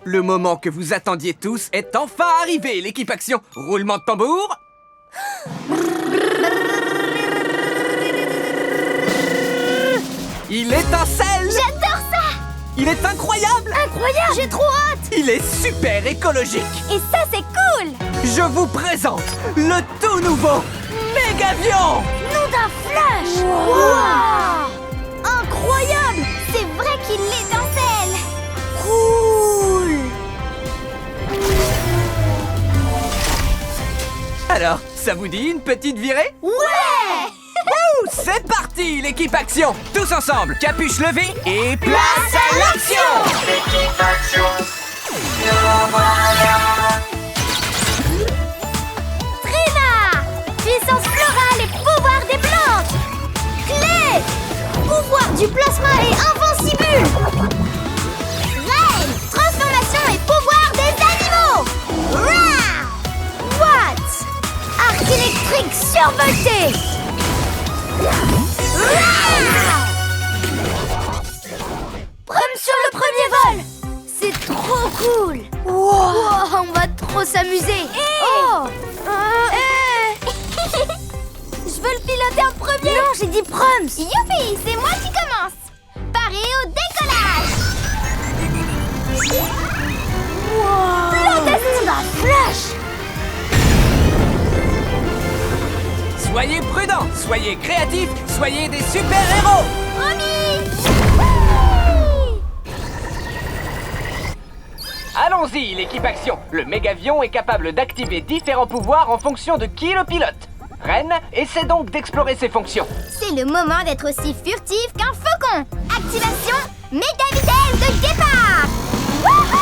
Le moment que vous attendiez tous est enfin arrivé, l'équipe Action. Roulement de tambour. Il étincelle. J'adore ça! Il est incroyable. Incroyable! J'ai trop hâte! Il est super écologique. Et ça, c'est cool! Je vous présente le tout nouveau Mégavion. Nom d'un flash! Wow! Incroyable! C'est vrai qu'il l'étincelle! Cool! Alors, ça vous dit une petite virée? Ouais! Wouh, c'est parti, l'équipe Action. Tous ensemble, capuche levée et place à l'action. L'équipe Action, nous voilà. Trina! Puissance florale et pouvoir des plantes! Clé! Pouvoir du plasma et invincible! Reine! Transformation et pouvoir des animaux! Rah! Watt! Arc électrique survolté! Rah! Prum sur le premier vol! C'est trop cool! Wow, on va trop s'amuser! Oh! Je veux le piloter en premier! Non, j'ai dit Prums! Youpi! C'est moi qui commence! Paré au décollage! Wow! Plantation d'un flash! Soyez prudents, soyez créatifs, soyez des super-héros. Promis! Allons-y, l'équipe Action. Le Mégavion est capable d'activer différents pouvoirs en fonction de qui le pilote. Reine, essaie donc d'explorer ses fonctions. C'est le moment d'être aussi furtif qu'un faucon! Activation méga vitesse de départ! Wouhou!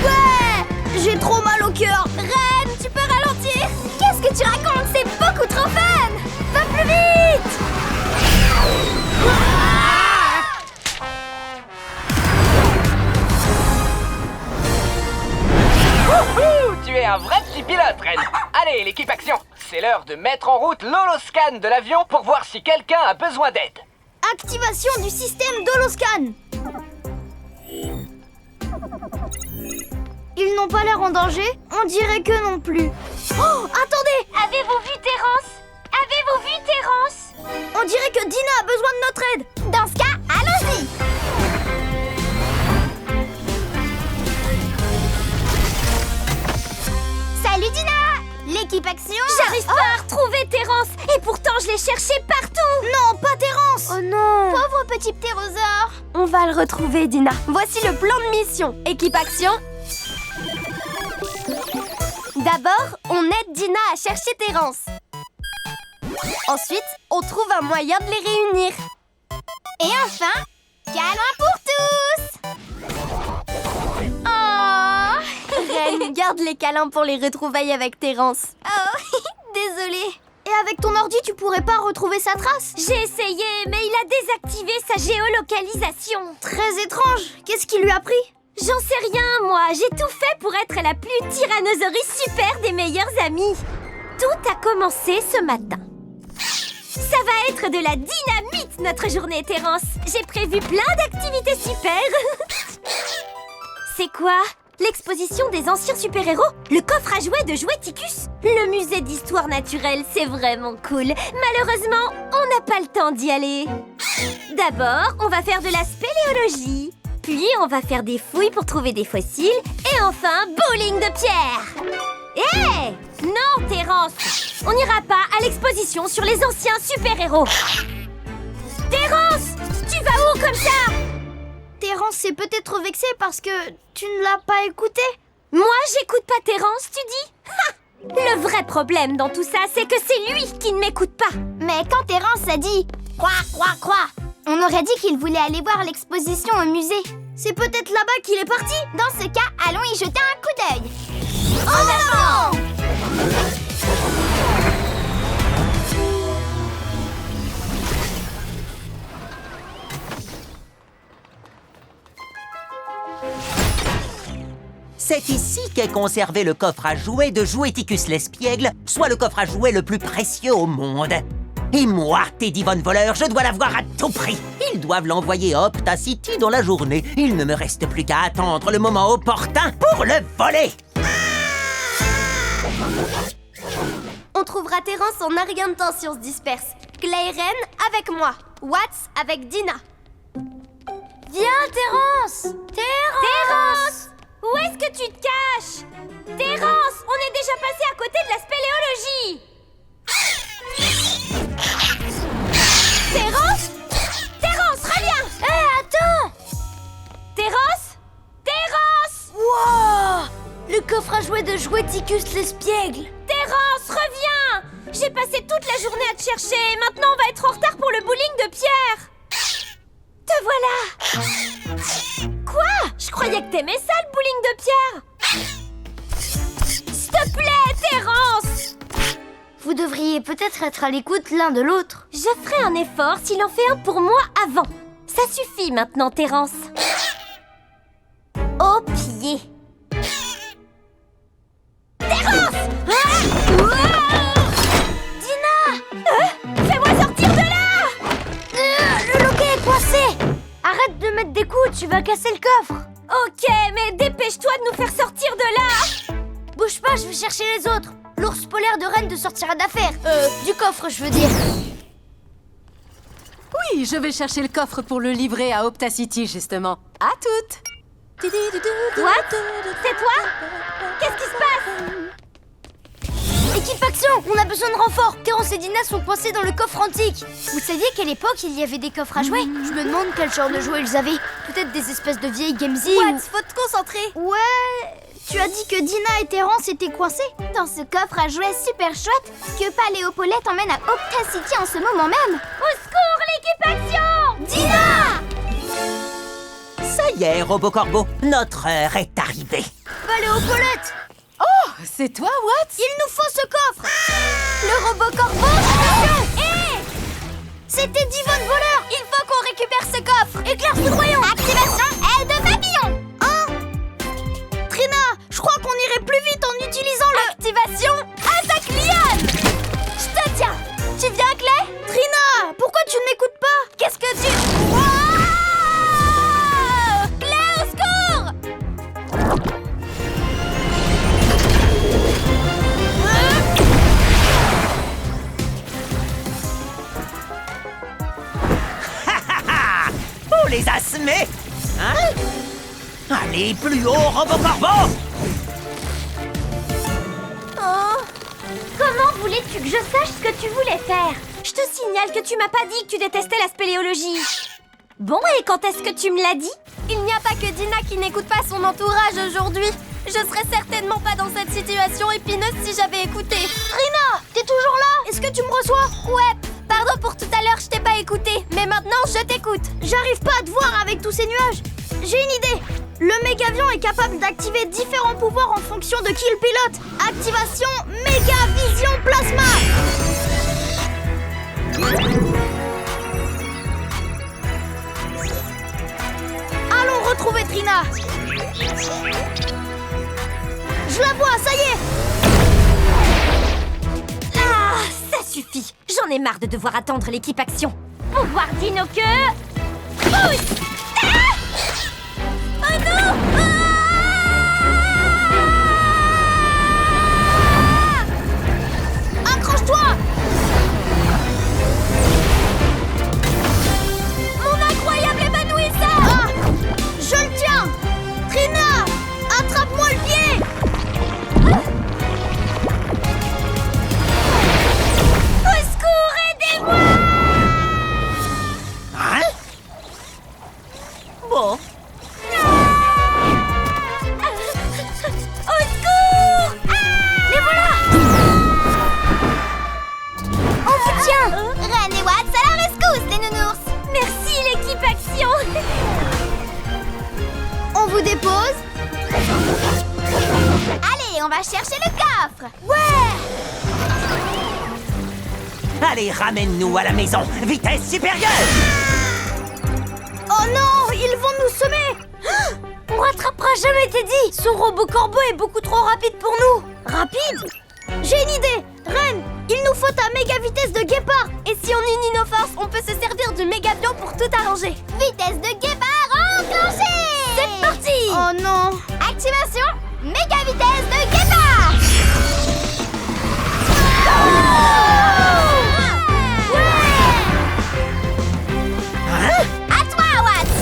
Ouais! J'ai trop mal au cœur! Reine, tu peux ralentir? Qu'est-ce que tu racontes? C'est beaucoup trop fun! Va plus vite! Wouhou, tu es un vrai petit pilote, Reine. Allez, l'équipe Action. C'est l'heure de mettre en route l'holoscan de l'avion pour voir si quelqu'un a besoin d'aide. Activation du système d'holoscan. Ils n'ont pas l'air en danger? On dirait que non plus. Oh, attendez! Avez-vous vu Terence? Avez-vous vu Terence? On dirait que Dina a besoin de notre aide. Dans ce cas, allons-y! Salut Dina! L'équipe Action? J'arrive pas à retrouver Terence et pourtant je l'ai cherché partout. Non, pas Terence! Oh non! Pauvre petit ptérosaure! On va le retrouver, Dina. Voici le plan de mission. Équipe Action. D'abord, on aide Dina à chercher Terence. Ensuite, on trouve un moyen de les réunir. Et enfin, câlin pour tous! Oh! Reine, garde les câlins pour les retrouvailles avec Terence. Oh, désolée. Et avec ton ordi, tu pourrais pas retrouver sa trace? J'ai essayé, mais il a désactivé sa géolocalisation. Très étrange. Qu'est-ce qui lui a pris? J'en sais rien, moi. J'ai tout fait pour être la plus tyrannosaurus super des meilleurs amis. Tout a commencé ce matin. Ça va être de la dynamite, notre journée, Terence. J'ai prévu plein d'activités super. C'est quoi? L'exposition des anciens super-héros? Le coffre à jouets de Joueticus? Le musée d'histoire naturelle, c'est vraiment cool. Malheureusement, on n'a pas le temps d'y aller. D'abord, on va faire de la spéléologie. Puis, on va faire des fouilles pour trouver des fossiles. Et enfin, bowling de pierre. Hé! Non, Terence! On n'ira pas à l'exposition sur les anciens super-héros. Terence! Tu vas où comme ça? Terence s'est peut-être vexé parce que tu ne l'as pas écouté. Moi, j'écoute pas Terence, tu dis? Ha! Le vrai problème dans tout ça, c'est que c'est lui qui ne m'écoute pas. Mais quand Terence a dit « Quoi, quoi, quoi ?» on aurait dit qu'il voulait aller voir l'exposition au musée. C'est peut-être là-bas qu'il est parti. Dans ce cas, allons y jeter un coup d'œil. En avant! C'est ici qu'est conservé le coffre à jouets de Joueticus l'espiègle, soit le coffre à jouets le plus précieux au monde. Et moi, Teddy Von Voleur, je dois l'avoir à tout prix. Ils doivent l'envoyer à Optacity dans la journée. Il ne me reste plus qu'à attendre le moment opportun pour le voler. On trouvera Terence en un rien de temps si on se disperse. Clay et Ren avec moi. Watts avec Dina. Viens, Terence! Terence! Où est-ce que tu te caches? Terence, on est déjà passé à côté de la spéléologie. Terence? Terence, reviens! Hé, attends! Terence? Terence! Wow! Le coffre à jouets de Joueticus l'espiègle. Terence, reviens! J'ai passé toute la journée à te chercher et maintenant on va être en retard pour le bowling de Pierre. Te voilà! Quoi? Je croyais que t'aimais ça, le bowling de Pierre! S'il te plaît, Terence! Vous devriez peut-être être à l'écoute l'un de l'autre. Je ferai un effort s'il en fait un pour moi avant. Ça suffit maintenant, Terence. Au pied. Terence! Dina! Fais-moi sortir de là! Le loquet est coincé. Arrête de mettre des coups, tu vas casser le coffre. Ok, mais dépêche-toi de nous faire sortir de là! Bouge pas, je vais chercher les autres. L'ours polaire de Ren te sortira d'affaire. Du coffre, je veux dire. Oui, je vais chercher le coffre pour le livrer à Optacity, justement. À toutes! What? C'est toi? Qu'est-ce qui se passe? Équipe action, on a besoin de renfort. Terence et Dina sont coincés dans le coffre antique. Vous saviez qu'à l'époque, il y avait des coffres à jouets? Je me demande quel genre de jouets ils avaient. Peut-être des espèces de vieilles Gamesy What? Faut te concentrer. Ouais, tu as dit que Dina et Terence étaient coincés dans ce coffre à jouets super chouette que Paléopaulette emmène à Optacity en ce moment même. Au secours, l'équipe action! Dina! Ça y est, Robocorbo, notre heure est arrivée. Paléopaulette! Oh, c'est toi, Watts? Il nous faut ce coffre! Le robot corbeau! Hé! C'était Divon Voleur! Il faut qu'on récupère ce coffre! Éclair foudroyant! Activation aile de papillon! Hein? Trina, je crois qu'on irait plus vite en utilisant le... Activation attaque liane! Je te tiens! Tu viens, Clay? Trina, pourquoi tu ne m'écoutes pas? Qu'est-ce que tu... Wow! Clay, au secours! Faut les assemer. Hein? Allez, plus haut, Robocorbo! Oh! Comment voulais-tu que je sache ce que tu voulais faire? Je te signale que tu m'as pas dit que tu détestais la spéléologie. Bon, et quand est-ce que tu me l'as dit? Il n'y a pas que Dina qui n'écoute pas son entourage aujourd'hui. Je serais certainement pas dans cette situation épineuse si j'avais écouté. Trina, t'es toujours là? Est-ce que tu me reçois? Ouais, pardon pour tout à l'heure, je t'ai pas écouté. Mais maintenant, je t'écoute. J'arrive pas à te voir avec tous ces nuages. J'ai une idée. Le mégavion est capable d'activer différents pouvoirs en fonction de qui le pilote. Activation Méga Vision Plasma. Allons retrouver Trina. Je la vois, ça y est. Ah, ça suffit. J'en ai marre de devoir attendre l'équipe action. Pouvoir dino que... Pousse! Ah! Oh non! Ah! Accroche-toi. Mon incroyable évanouissant! Ah, je le tiens. Trina, attrape-moi le pied. Au secours, aidez-moi! Hein? Bon, Au secours! Les voilà. On vous tient. Ren et Watts à la rescousse, les nounours! Merci, l'équipe action! On vous dépose. Allez, on va chercher le coffre! allez, ramène-nous à la maison. Vitesse supérieure! Oh non, ils vont nous semer. On rattrapera jamais Teddy. Son robot corbeau est beaucoup trop rapide pour nous. Rapide? J'ai une idée! Ren, il nous faut ta méga vitesse de guépard! Et si on unit nos forces, on peut se servir du mégavion pour tout arranger. Vitesse de guépard enclenchée! C'est parti! Oh non! Activation! Méga vitesse de guépard! À toi, Watt!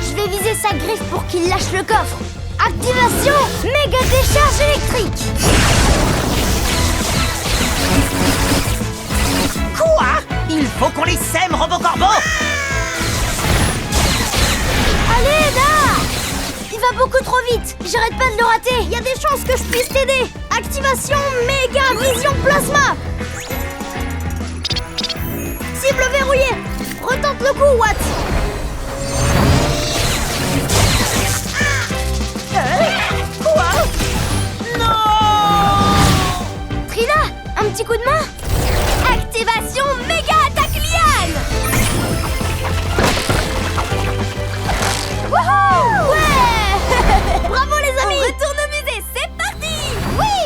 Je vais viser sa griffe pour qu'il lâche le coffre. Activation! Méga décharge électrique! Quoi? Il faut qu'on les sème, Robocorbo! Allez, là! Il va beaucoup trop vite! J'arrête pas de le rater! Il y a des chances que je puisse t'aider! Activation méga vision plasma! Cible verrouillée! Retente le coup, Watt! Quoi? Non! Trina, un petit coup de main? Activation méga attaque liane! Wouhou! Ouais! Bravo les amis! On retourne au musée, c'est parti! Oui!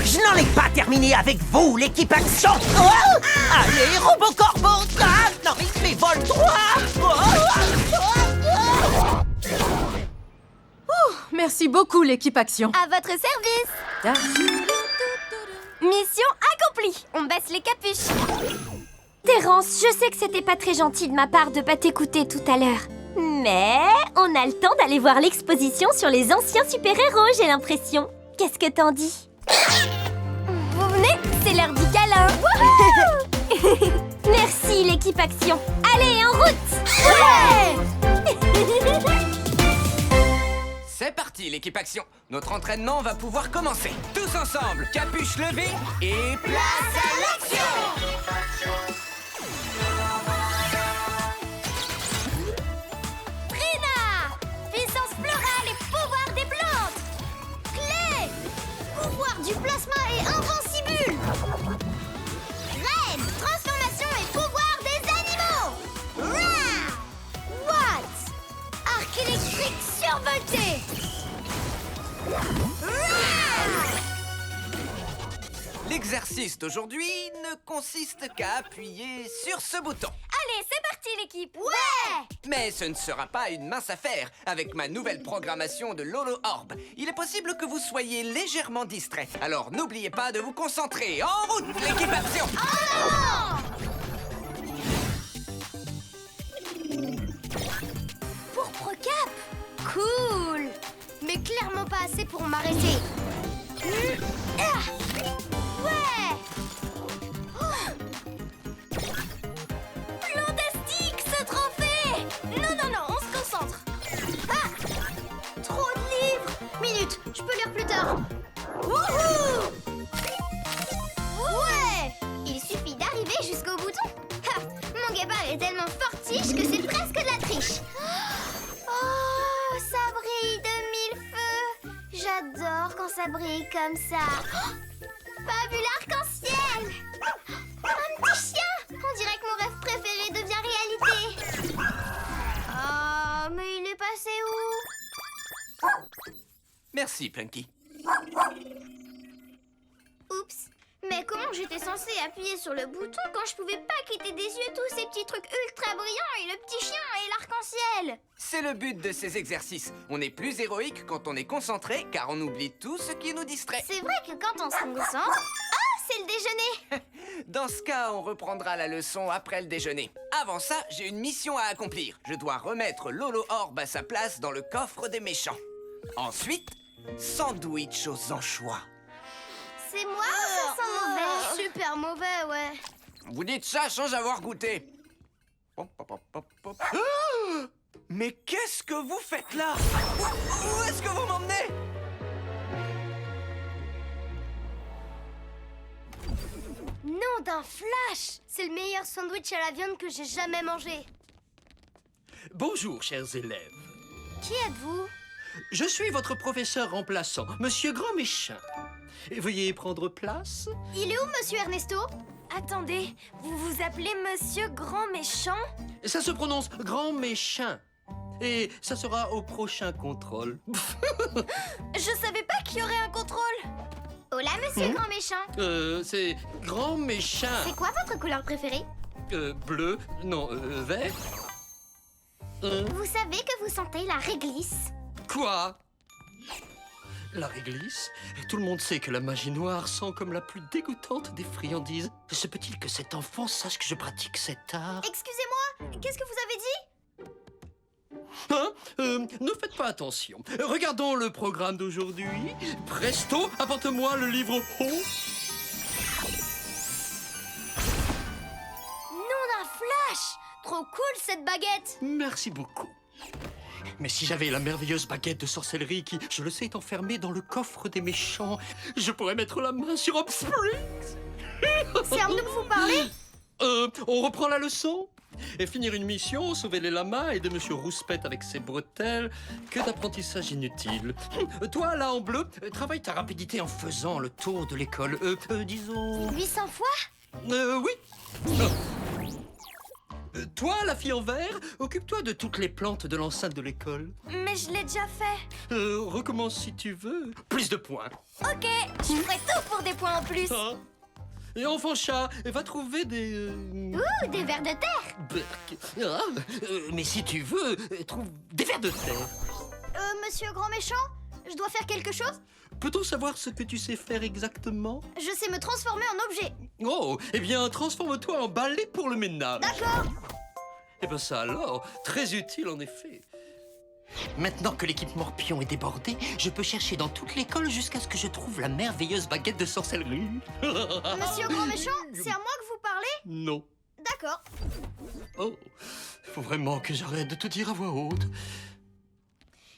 Je n'en ai pas terminé avec vous, l'équipe Action! Oh! Allez, Robocorbo! Ah, non, mais vole droit! Merci beaucoup, l'équipe Action. À votre service! Ah. Mission accomplie! On baisse les capuches. Terence, je sais que c'était pas très gentil de ma part de pas t'écouter tout à l'heure. Mais on a le temps d'aller voir l'exposition sur les anciens super-héros, j'ai l'impression. Qu'est-ce que t'en dis? Vous venez? C'est l'heure du câlin. Merci, l'équipe Action. Allez, en route! Ouais! C'est parti, l'équipe Action. Notre entraînement va pouvoir commencer. Tous ensemble, capuche levée et place à l'action! Trina! Puissance florale et pouvoir des plantes! Clé! Pouvoir du plasma et invincible! Ren! Transformation et pouvoir des animaux! Rah! What? Arc électrique survolté! L'exercice d'aujourd'hui ne consiste qu'à appuyer sur ce bouton. Allez, c'est parti, l'équipe! Ouais! Mais ce ne sera pas une mince affaire. Avec ma nouvelle programmation de Lolo Orb, il est possible que vous soyez légèrement distrait. Alors n'oubliez pas de vous concentrer. En route, l'équipe Action! Pourpre cap! Cool! Mais clairement pas assez pour m'arrêter. Ouais! Fantastique, ce trophée! Non, non, non, on se concentre. Ah! Trop de livres! Minute, je peux lire plus tard. Wouhou! Ouais! Il suffit d'arriver jusqu'au bouton. Ha! Mon guépard est tellement fortiche que c'est presque de la triche. Oh, ça brille de mille feux. J'adore quand ça brille comme ça. Oh, pas vu l'arc-en-ciel! Un petit chien! On dirait que mon rêve préféré devient réalité. Oh, mais il est passé où? Merci, Plunky. Oups. Mais comment j'étais censée appuyer sur le bouton quand je pouvais pas quitter des yeux tous ces petits trucs ultra brillants et le petit chien et l'arc-en-ciel? C'est le but de ces exercices. On est plus héroïque quand on est concentré, car on oublie tout ce qui nous distrait. C'est vrai que quand on se concentre... Ah, c'est le déjeuner! Dans ce cas, on reprendra la leçon après le déjeuner. Avant ça, j'ai une mission à accomplir. Je dois remettre Lolo Orb à sa place dans le coffre des méchants. Ensuite, sandwich aux anchois. C'est moi ou ça sent mauvais? Super mauvais, ouais. Vous dites ça sans avoir goûté. Hop, hop, hop, hop, hop. Ah, mais qu'est-ce que vous faites là? Où est-ce que vous m'emmenez? Nom d'un flash! C'est le meilleur sandwich à la viande que j'ai jamais mangé. Bonjour, chers élèves. Qui êtes-vous? Je suis votre professeur remplaçant, Monsieur Grand Méchant. Et veuillez prendre place. Il est où, Monsieur Ernesto? Attendez, vous vous appelez Monsieur Grand Méchant? Ça se prononce Grand Méchant. Et ça sera au prochain contrôle. Je savais pas qu'il y aurait un contrôle. Hola, monsieur grand méchant. C'est grand méchant. C'est quoi votre couleur préférée? Bleu, non, vert. Vous savez que vous sentez la réglisse? Quoi? La réglisse? Tout le monde sait que la magie noire sent comme la plus dégoûtante des friandises. Se peut-il que cet enfant sache que je pratique cet art? Excusez-moi, qu'est-ce que vous avez dit? Hein? Ne faites pas attention. Regardons le programme d'aujourd'hui. Presto, apporte-moi le livre haut. Nom d'un flash! Trop cool cette baguette! Merci beaucoup. Mais si j'avais la merveilleuse baguette de sorcellerie qui, je le sais, est enfermée dans le coffre des méchants, je pourrais mettre la main sur Hope Springs. C'est à nous que vous parlez? On reprend la leçon? Et finir une mission, sauver les lamas, aider Monsieur Rouspette avec ses bretelles, que d'apprentissage inutile. Toi, là, en bleu, travaille ta rapidité en faisant le tour de l'école. Disons... 800 fois? Oui. Toi, la fille en vert, occupe-toi de toutes les plantes de l'enceinte de l'école. Mais je l'ai déjà fait. Recommence si tu veux. Plus de points. Ok, je ferai tout pour des points en plus. Ah. Et enfant chat, va trouver des... Ouh, des vers de terre! Berk. Ah, mais si tu veux, trouve des vers de terre. Monsieur grand méchant, je dois faire quelque chose? Peut-on savoir ce que tu sais faire exactement? Je sais me transformer en objet. Oh, eh bien, transforme-toi en balai pour le ménage. D'accord. Eh ben ça alors, très utile en effet. Maintenant que l'équipe Morpion est débordée, je peux chercher dans toute l'école jusqu'à ce que je trouve la merveilleuse baguette de sorcellerie. Monsieur grand méchant, c'est à moi que vous parlez? Non. D'accord. Oh, faut vraiment que j'arrête de te dire à voix haute.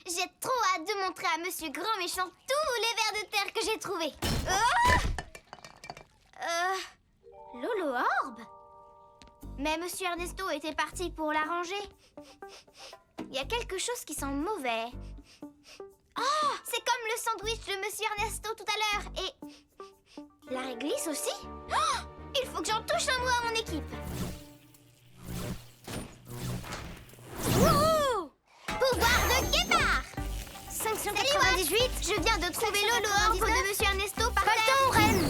J'ai trop hâte de montrer à Monsieur grand méchant tous les vers de terre que j'ai trouvés. Lolo Orbe? Mais Monsieur Ernesto était parti pour la ranger. Il y a quelque chose qui sent mauvais. Oh, c'est comme le sandwich de Monsieur Ernesto tout à l'heure. Et la réglisse aussi? Oh, il faut que j'en touche un mot à mon équipe. Wouhou! Pouvoir de guépard! 598, je viens de trouver Lolo Orbe de Monsieur Ernesto par terre. Reine.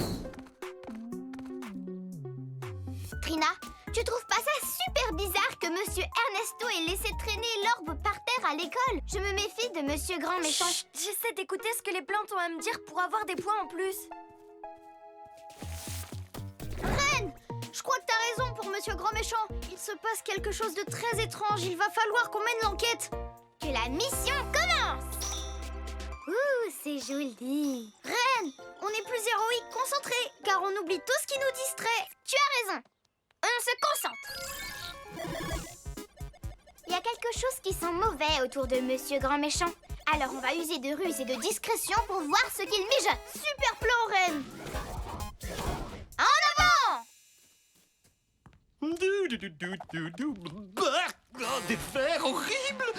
Trina, tu trouves pas ça super bizarre que Monsieur Ernesto ait laissé traîner l'orbe par terre à l'école? Je me méfie de Monsieur Grand Méchant. Chut, j'essaie d'écouter ce que les plantes ont à me dire pour avoir des points en plus. Reine, je crois que t'as raison pour Monsieur Grand Méchant. Il se passe quelque chose de très étrange. Il va falloir qu'on mène l'enquête. Que la mission commence. Ouh, c'est joli. Reine, on est plus héroïque, concentrés, car on oublie tout ce qui nous distrait. Tu as raison. On se concentre. Il y a quelque chose qui sent mauvais autour de Monsieur Grand Méchant. Alors on va user de ruse et de discrétion pour voir ce qu'il mijote. Super plan, Reine. En avant! Des vers horribles.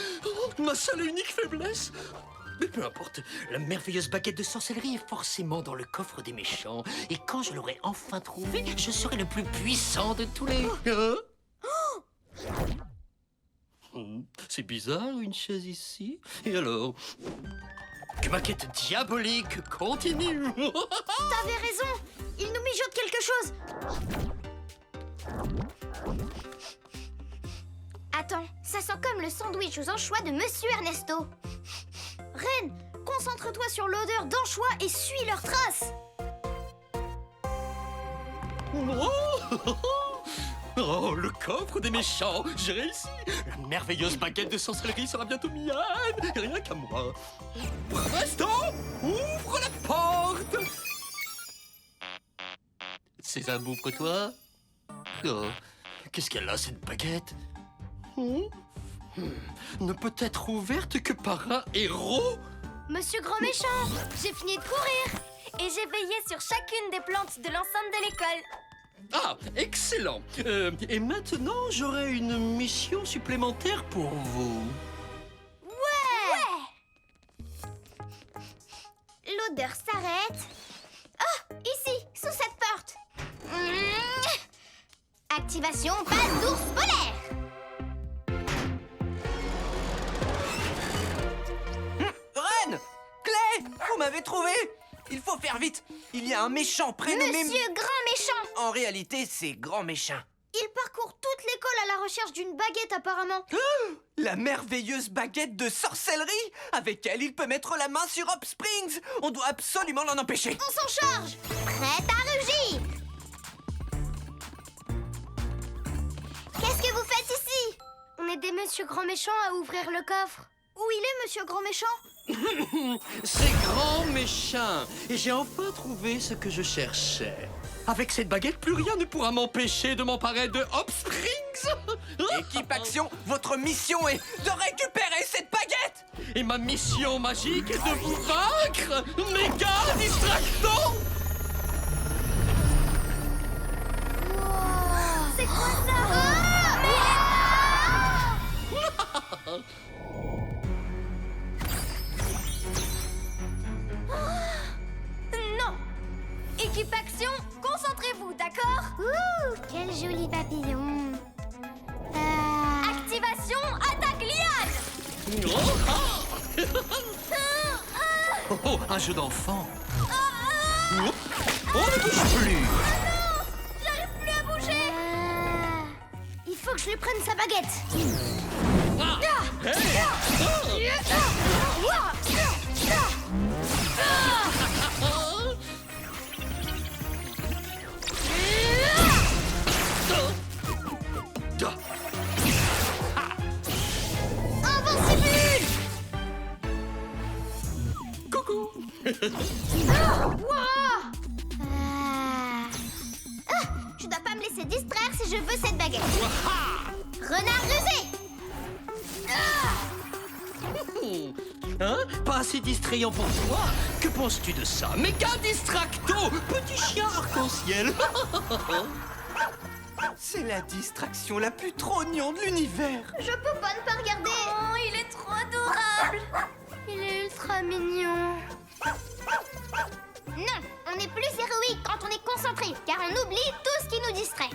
Ma seule et unique faiblesse. Mais peu importe, la merveilleuse baguette de sorcellerie est forcément dans le coffre des méchants. Et quand je l'aurai enfin trouvée, je serai le plus puissant de tous les... C'est bizarre, une chaise ici. Et alors? Que ma quête diabolique continue. T'avais raison. Il nous mijote quelque chose. Attends, ça sent comme le sandwich aux anchois de Monsieur Ernesto. Reine, concentre-toi sur l'odeur d'anchois et suis leurs traces. Oh, le coffre des méchants. J'ai réussi. La merveilleuse baguette de sorcellerie sera bientôt mienne. Et rien qu'à moi. Presto, ouvre la porte. Sésame, ouvre-toi. Oh, qu'est-ce qu'elle a, cette baguette? Ne peut être ouverte que par un héros. Monsieur Grand Méchant, J'ai fini de courir et j'ai veillé sur chacune des plantes de l'enceinte de l'école. Ah, excellent. Et maintenant, j'aurai une mission supplémentaire pour vous. l'odeur s'arrête. Oh, ici, sous cette porte. Activation balle d'ours polaire. trouvé! Il faut faire vite! Il y a un méchant prénommé... Monsieur Grand Méchant! En réalité, c'est Grand Méchant. Il parcourt toute l'école à la recherche d'une baguette apparemment. La merveilleuse baguette de sorcellerie! Avec elle, il peut mettre la main sur Hop Springs! On doit absolument l'en empêcher! On s'en charge! Prête à rugir! Qu'est-ce que vous faites ici? On aidait Monsieur Grand Méchant à ouvrir le coffre. Où il est, Monsieur Grand Méchant? C'est Grand Méchant. Et j'ai enfin trouvé ce que je cherchais. Avec cette baguette, plus rien ne pourra m'empêcher de m'emparer de Hop Springs. Équipe Action, votre mission est de récupérer cette baguette! Et ma mission magique est de vous vaincre, méga distracto. C'est quoi ça? Non! Équipe Action, concentrez-vous, d'accord? Ouh, quel joli papillon! Activation, attaque liane! Oh, un jeu d'enfant. On ne bouge plus. J'arrive plus à bouger! Il faut que je lui prenne sa baguette! Invincible! Coucou. Je dois pas me laisser distraire si je veux cette baguette. Renard rusé! Hein? Pas assez distrayant pour toi? Que penses-tu de ça? Méga distracto, petit chien arc-en-ciel. C'est la distraction la plus trognante de l'univers! Je peux pas ne pas regarder. Oh, il est trop adorable. Il est ultra mignon. Non, on est plus héroïque quand on est concentré, car on oublie tout ce qui nous distrait.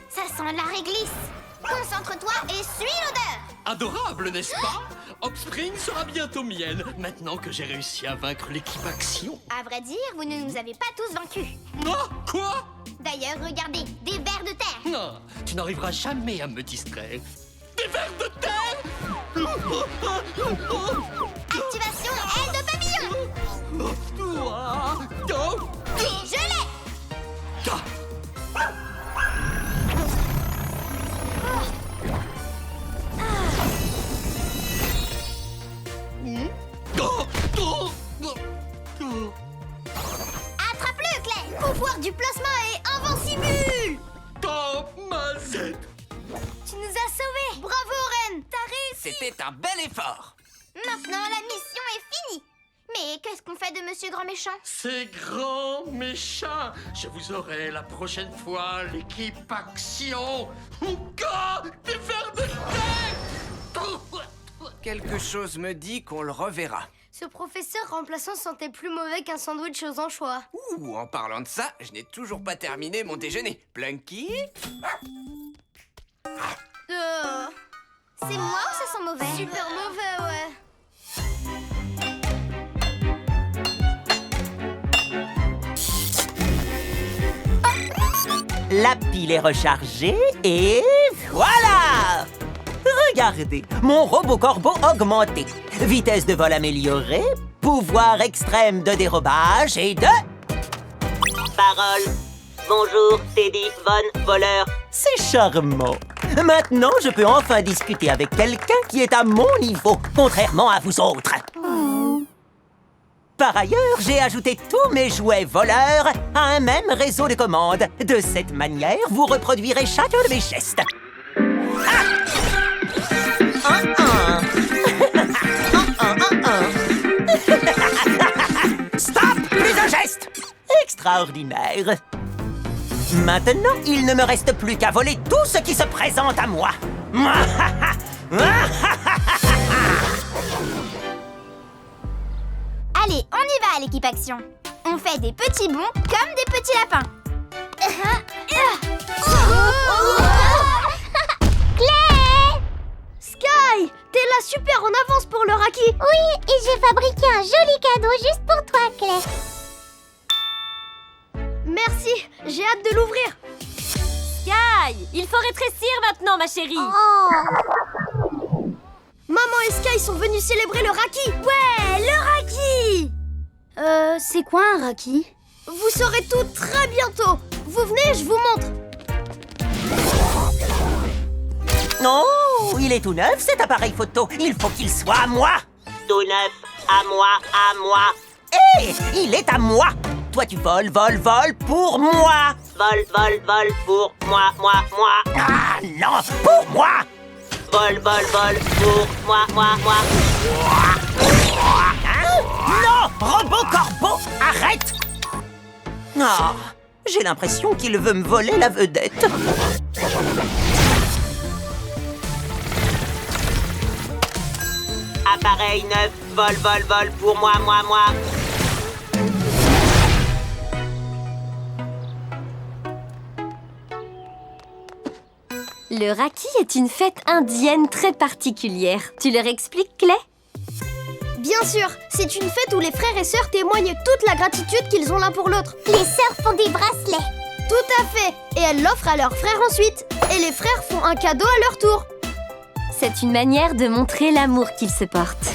Ça sent la réglisse. Concentre-toi et suis l'odeur. Adorable, n'est-ce pas? Hop Spring sera bientôt mienne, maintenant que j'ai réussi à vaincre l'équipe Action. À vrai dire, vous ne nous avez pas tous vaincus. Ah, quoi? D'ailleurs, regardez, des vers de terre. Non, tu n'arriveras jamais à me distraire. Des vers de terre? Activation aile de papillon. Je l'ai. Attrape-le, Claire. Pouvoir du plasma est invincible. Mazette. Tu nous as sauvés. Bravo, Ren. T'as réussi. C'était un bel effort! Maintenant, la mission est finie. Mais qu'est-ce qu'on fait de Monsieur Grand Méchant? C'est Grand Méchant. Je vous aurai la prochaine fois, l'équipe Action. Des vers de terre. Quelque chose me dit qu'on le reverra. Ce professeur remplaçant sentait plus mauvais qu'un sandwich aux anchois. Ouh, en parlant de ça, je n'ai toujours pas terminé mon déjeuner. Plunky? C'est moi ou ça sent mauvais? Super mauvais, ouais. La pile est rechargée et voilà! Regardez, mon robot corbeau augmenté. Vitesse de vol améliorée, pouvoir extrême de dérobage et de... Parole. Bonjour, Teddy Von Voleur. C'est charmant. Maintenant, je peux enfin discuter avec quelqu'un qui est à mon niveau, contrairement à vous autres. Par ailleurs, j'ai ajouté tous mes jouets voleurs à un même réseau de commandes. De cette manière, vous reproduirez chacun de mes gestes. Stop! Plus un geste! Extraordinaire. Maintenant, il ne me reste plus qu'à voler tout ce qui se présente à moi. Allez, on y va, l'équipe Action. On fait des petits bonds comme des petits lapins. Clé! Sky, t'es T'es là super en avance pour le Raki. Oui, et j'ai fabriqué un joli cadeau juste pour toi, Claire. Merci, j'ai hâte de l'ouvrir. Sky, il faut rétrécir maintenant, ma chérie. Oh. Maman et Sky sont venus célébrer le Raki. Ouais, le Raki. C'est quoi un Raki? Vous saurez tout très bientôt. Vous venez, je vous montre. Non, il est tout neuf cet appareil photo. Il faut qu'il soit à moi. Tout neuf, à moi, à moi. Hé, il est à moi. Toi tu voles pour moi. Vol pour moi. Ah non, pour moi. Vol pour moi. Hein? Non, robot corbeau, arrête. Ah, j'ai l'impression qu'il veut me voler la vedette. Appareil neuf, vol pour moi. Le Raki est une fête indienne très particulière. Tu leur expliques, Clay? Bien sûr, c'est une fête où les frères et sœurs témoignent toute la gratitude qu'ils ont l'un pour l'autre. Les sœurs font des bracelets. Tout à fait. Et elles l'offrent à leurs frères ensuite. Et les frères font un cadeau à leur tour. C'est une manière de montrer l'amour qu'ils se portent.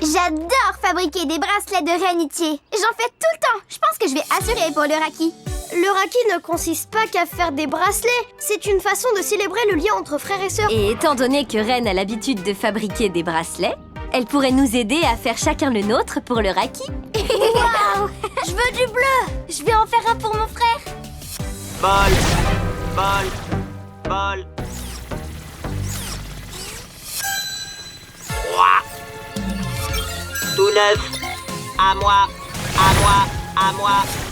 J'adore fabriquer des bracelets de réamitié. J'en fais tout le temps. Je pense que je vais assurer pour le Raki. Le Raki ne consiste pas qu'à faire des bracelets. C'est une façon de célébrer le lien entre frères et sœurs. Et étant donné que Ren a l'habitude de fabriquer des bracelets, elle pourrait nous aider à faire chacun le nôtre pour le Raki. Waouh! Je veux du bleu. Je vais en faire un pour mon frère. Vol. Tout neuf, à moi.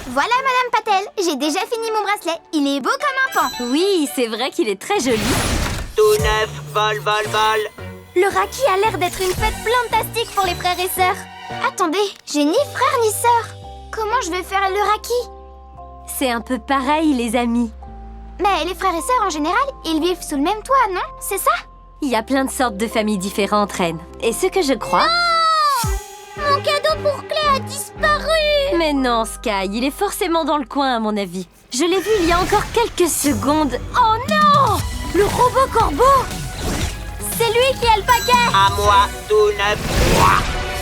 Voilà, Madame Patel. J'ai déjà fini mon bracelet. Il est beau comme un pan. Oui, c'est vrai qu'il est très joli. Tout neuf, vol. Le Raki a l'air d'être une fête plantastique pour les frères et sœurs. Attendez, j'ai ni frère ni sœur. Comment je vais faire le Raki? C'est un peu pareil, les amis. Mais les frères et sœurs, en général, ils vivent sous le même toit, non? C'est ça? Il y a plein de sortes de familles différentes, Ren. Et ce que je crois... Mon cadeau pour Clé a disparu! Mais non, Sky, il est forcément dans le coin, à mon avis. Je l'ai vu il y a encore quelques secondes. Oh non! Le robot corbeau! C'est lui qui a le paquet! À moi, tout neuf.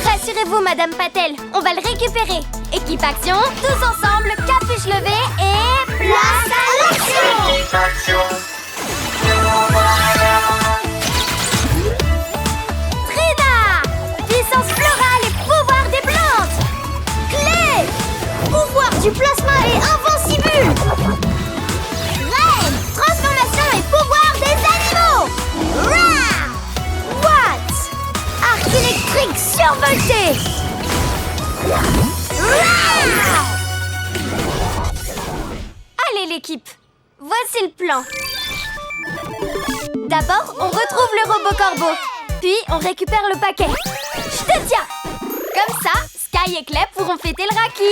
Rassurez-vous, Madame Patel, on va le récupérer. Équipe action, tous ensemble, capuche levée et... place à l'action! Équipe action, nous voilà. Trina! Puissance florale et pouvoir des plantes! Clé! Pouvoir du plasma et invincible! Ren! Transformation et pouvoir des animaux! Rah! What? Arc électrique survolté! Allez l'équipe, voici le plan. D'abord, on retrouve le robot corbeau. Puis, on récupère le paquet. Je te tiens. Comme ça, Sky et Clay pourront fêter le Raki.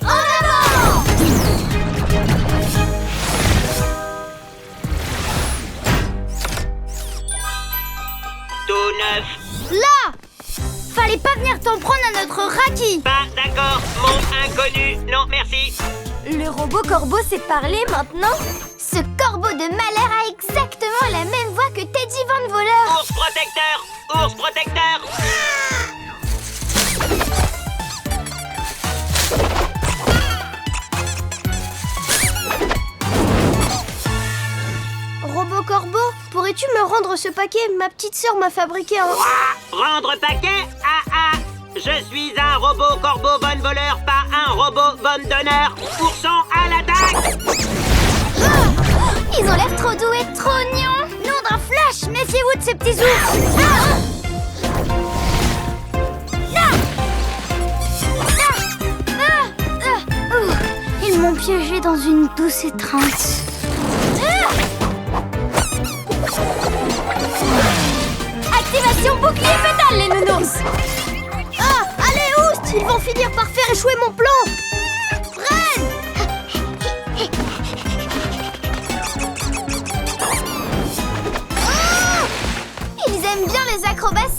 En avant! Tout neuf. Là! Fallait pas venir t'en prendre à notre Raki! Pas d'accord, mon inconnu. Non, merci. Le robot corbeau sait parler maintenant? Ce corbeau de malheur a exactement la même voix que Teddy Van Voleur. Ours protecteur. Robot corbeau, pourrais-tu me rendre ce paquet? Ma petite sœur m'a fabriqué un... Rendre paquet. Je suis un robot corbeau bonne voleur, pas un robot bonne donneur. Ourson à l'attaque. Ils ont l'air trop doux et trop nions. Nom d'un flash! Méfiez-vous de ces petits ours! Ils m'ont piégé dans une douce étreinte. Activation bouclier fétal, les nounours! Ah! Allez, oust! Ils vont finir par faire échouer mon plan! Ren!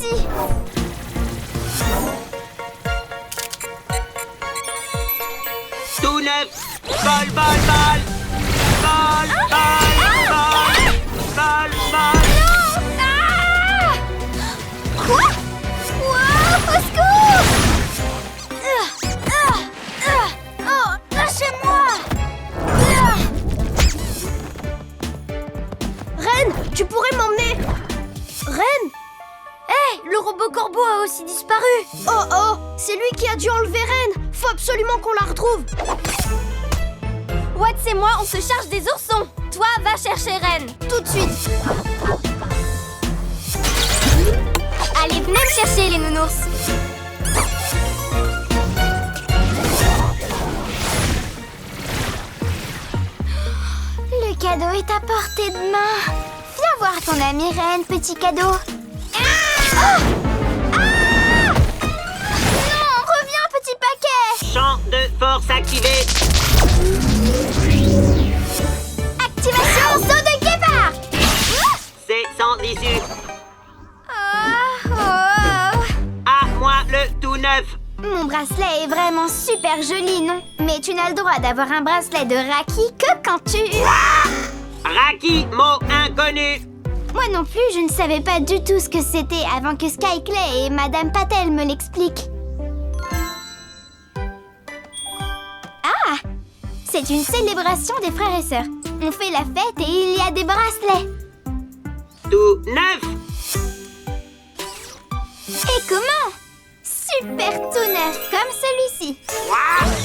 ici. Tout neuf. Bol, bol, bol. Bol, bol, bol. Bol, bol. Ah! Quoi? Wow, au secours! Oh, lâchez-moi! Ren, tu pourrais m'emmener? Ren? Hé, le robot corbeau a aussi disparu. Oh, c'est lui qui a dû enlever Ren. Faut absolument qu'on la retrouve. Watts et moi, on se charge des oursons. Toi, va chercher Ren. Tout de suite. Allez, venez me chercher, les nounours. Le cadeau est à portée de main. Viens voir ton ami Ren, petit cadeau. Ah! Non, reviens, petit paquet. Champ de force activé. Activation saut de guépard. C'est sans issue. Oh. À moi le tout neuf. Mon bracelet est vraiment super joli, non? Mais tu n'as le droit d'avoir un bracelet de Raki que quand tu... Raki, mot inconnu. Moi non plus, je ne savais pas du tout ce que c'était avant que Sky Clay et Madame Patel me l'expliquent. Ah! C'est une célébration des frères et sœurs. On fait la fête et il y a des bracelets. Tout neuf. Et comment? Super tout neuf, comme celui-ci.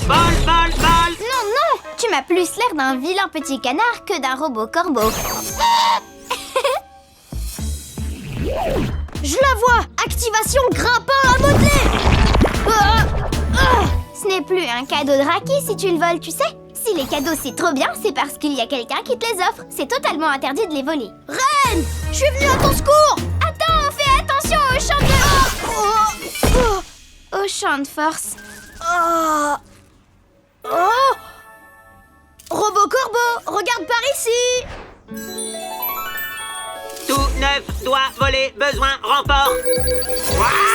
Bol, bol, bol. Non, tu m'as plus l'air d'un vilain petit canard que d'un robot corbeau. Je la vois! Activation grimpant à modeler! Ce n'est plus un cadeau de Raki si tu le voles, tu sais. Si les cadeaux c'est trop bien, c'est parce qu'il y a quelqu'un qui te les offre. C'est totalement interdit de les voler. Ren! Je suis venue à ton secours! Attends, fais attention au champ de... Au champ de force. Robot corbeau, regarde par ici! Tout neuf doit voler, besoin renfort.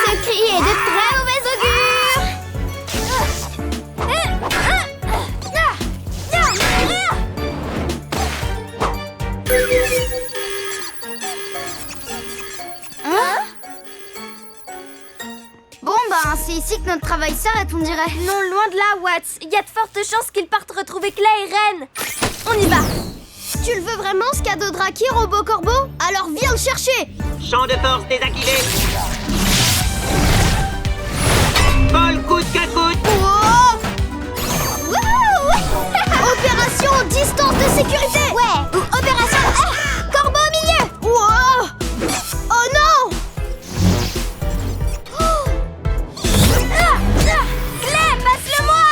Ce cri est de très mauvais augure. Hein? Bon, ben, c'est ici que notre travail s'arrête, on dirait. Non, loin de là, Watts. Il y a de fortes chances qu'ils partent retrouver Clay et Ren. On y va. Tu le veux vraiment, ce cadeau de Raki, robot corbeau? Alors viens le chercher. Champ de force désactivé. Vol coûte que coûte. Oh! Wouhou! Opération distance de sécurité. Ouais, ou opération corbeau au milieu. Wow! Oh non! Clay, passe-le-moi.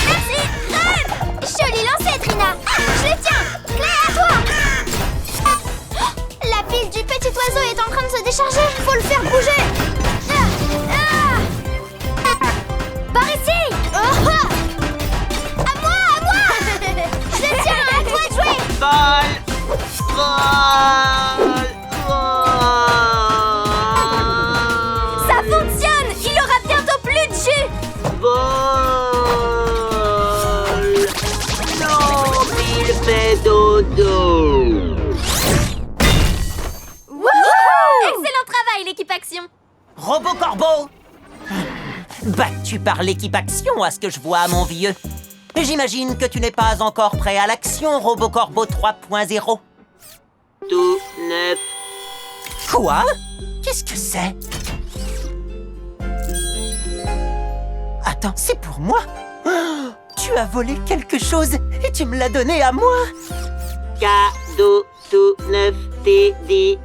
Merci, Ren. Joli lancé, Trina. Je le tiens. Clay, à toi. La pile du petit oiseau est en train de se décharger. Faut le faire bouger. Par ici. À moi. Je le tiens, à toi de jouer. Vol. Vol. Ça fonctionne. Il aura bientôt plus de jus. Vol. Non, il fait dodo. Excellent travail, l'équipe Action. Robot corbeau. Battu par l'équipe Action, à ce que je vois, mon vieux. J'imagine que tu n'es pas encore prêt à l'action, Robot Corbeau 3.0. Tout neuf. Quoi? Qu'est-ce que c'est? Attends, c'est pour moi? Oh, tu as volé quelque chose et tu me l'as donné à moi? Cadeau tout neuf, t'es dit.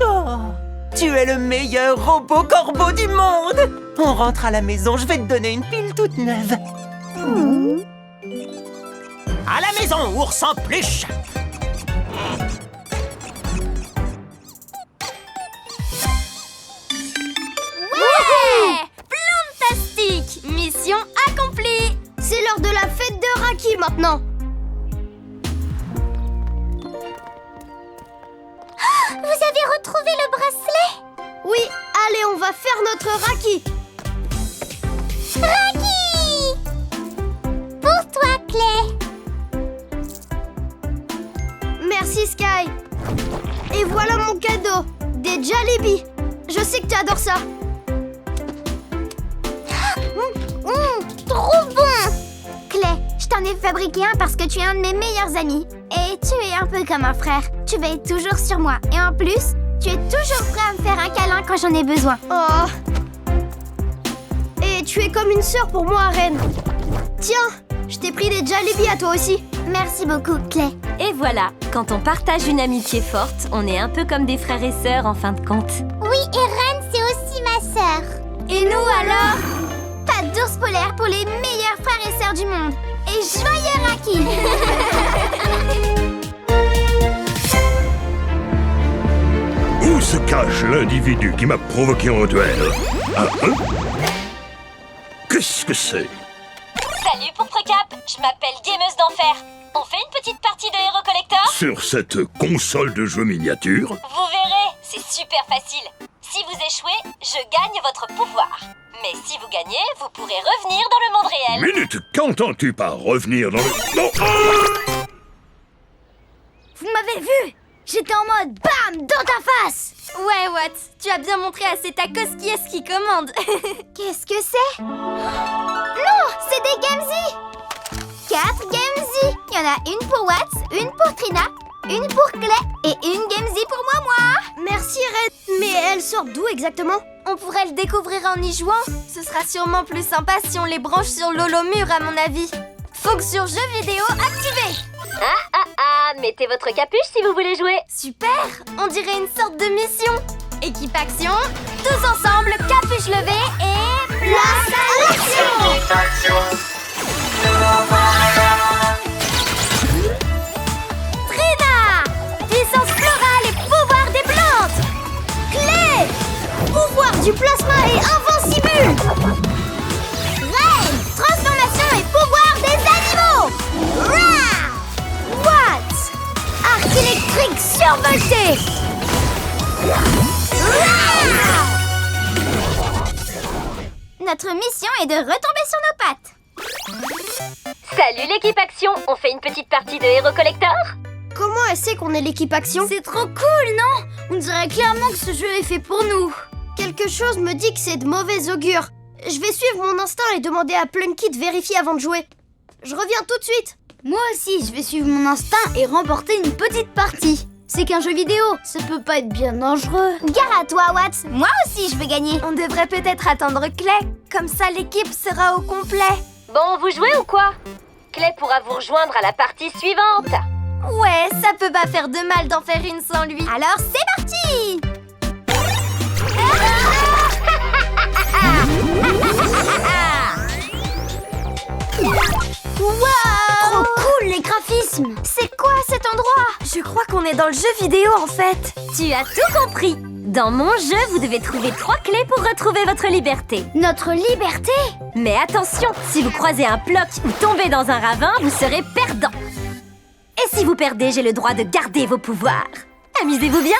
Oh, tu es le meilleur robot corbeau du monde! On rentre à la maison, je vais te donner une pile toute neuve. À la maison, ours en peluche! Ouais! Plantastique! Mission accomplie! C'est l'heure de la fête de Raki maintenant. Vous avez retrouvé le bracelet? Oui, Allez, on va faire notre Raki. Raki! Pour toi, Clé. Merci, Sky. Et voilà mon cadeau, des Jollibee. Je sais que tu adores ça. Trop bon! Clé, je t'en ai fabriqué un parce que tu es un de mes meilleurs amis. Et tu es un peu comme un frère. Tu veilles toujours sur moi. Et en plus, tu es toujours prêt à me faire un câlin quand j'en ai besoin. Oh! Et tu es comme une sœur pour moi, Reine. Tiens, je t'ai pris des Jollibee à toi aussi. Merci beaucoup, Clé. Et voilà, quand on partage une amitié forte, on est un peu comme des frères et sœurs en fin de compte. Oui, et Reine, c'est aussi ma sœur. Et nous alors? Pas d'ours polaire pour les meilleurs frères et sœurs du monde. Et joyeux Raki! Où se cache l'individu qui m'a provoqué en duel? Hein? Qu'est-ce que c'est? Salut Pourprecap, je m'appelle Gameuse d'Enfer. On fait une petite partie de Hero Collector? Sur cette console de jeu miniature? Vous verrez, c'est super facile. Si vous échouez, je gagne votre pouvoir. Mais si vous gagnez, vous pourrez revenir dans le monde réel. Minute, qu'entends-tu par revenir dans le... Non! Ah! Vous m'avez vu? J'étais en mode BAM dans ta face! Ouais, Watt, tu as bien montré à ces tacos qui est-ce qui commande. Qu'est-ce que c'est? Non, c'est des Gamezi! 4 Gamezi! Il y en a une pour Watts, une pour Trina, une pour Clé et une Gamezi pour moi. Merci, Red. Mais elles sortent d'où exactement? On pourrait le découvrir en y jouant. Ce sera sûrement plus sympa si on les branche sur l'holomur, à mon avis. Fonction jeu vidéo activée. Mettez votre capuche si vous voulez jouer. Super, on dirait une sorte de mission. Équipe action, tous ensemble, capuche levée et place à l'action. Équitation. Trina, puissance florale et pouvoir des plantes. Clé! Pouvoir du plasma et invincible! Reine! Transformation et pouvoir des animaux! Rah! Watts! Arc électrique survolté! Rah! Notre mission est de retomber sur nos pattes. Salut l'équipe action, on fait une petite partie de Hero Collector? Comment elle sait qu'on est l'équipe action? C'est trop cool, non? On dirait clairement que ce jeu est fait pour nous. Quelque chose me dit que c'est de mauvais augure. Je vais suivre mon instinct et demander à Plunky de vérifier avant de jouer. Je reviens tout de suite. Moi aussi, je vais suivre mon instinct et remporter une petite partie. C'est qu'un jeu vidéo, ça peut pas être bien dangereux. Gare à toi, Watts. Moi aussi, je veux gagner. On devrait peut-être attendre Clé. Comme ça, l'équipe sera au complet. Bon, vous jouez ou quoi? Clé pourra vous rejoindre à la partie suivante. Ouais, ça peut pas faire de mal d'en faire une sans lui. Alors, c'est parti! Wow! Trop cool, les graphismes! C'est quoi cet endroit? Je crois qu'on est dans le jeu vidéo en fait. Tu as tout compris. Dans mon jeu, vous devez trouver 3 clés pour retrouver votre liberté. Notre liberté? Mais attention, si vous croisez un bloc ou tombez dans un ravin, vous serez perdant. Et si vous perdez, j'ai le droit de garder vos pouvoirs. Amusez-vous bien.